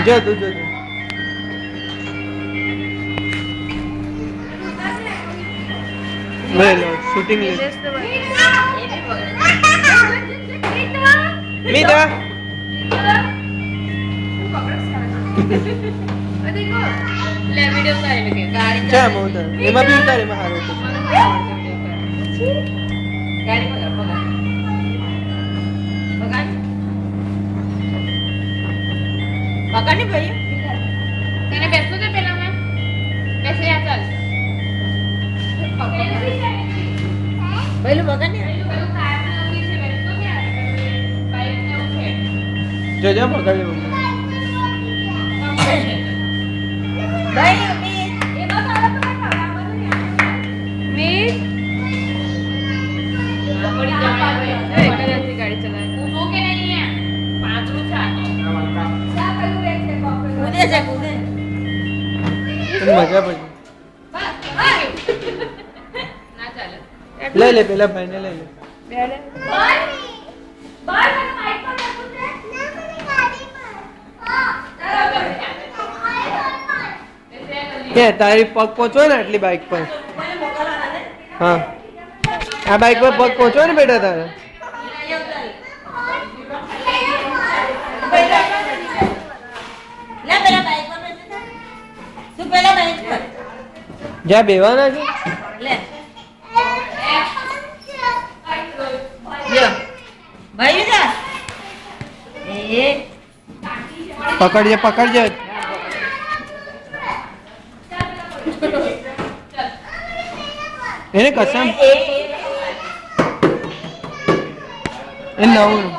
જો તું જો લે લો શૂટિંગ લે મીઠા ले वीडियो उतारे लगे गाड़ी ચા મોટર એમાં બી ઉતાર એમાં હારો તો गाड़ी पकड़ पकड़ पकड़ नहीं भाई तने बेसो दे पहला मैं बेसे या चल भाई लो पकड़ नहीं भाई खाया में उठी से बेसो क्या बाइक में उठे જો જો પકડ લે भाई मी ये बस आला तो खावा मी बड़ी जगह है एक जैसी गाड़ी चलाए वो के नहीं है 5 रुपया क्या करू रे से कूदे से कूदे મજા પડી ना चले લે લે પેલા ભાઈને લે લે બેડે બાર બાર મને માઈક પર રાખું છે ના મને ગાડી પર કે તારી પગ પહોંચો ને આટલી બાઇક પર હા આ બાઇક પર પગ પહોંચો ને બેટા તારે લે પેલા બાઈક પર બેસે તું પેલા બાઈક પર જ્યાં બેવાના છે લે યો ભાઈ જા એ પકડજે પકડજે એને કસમ એ નવું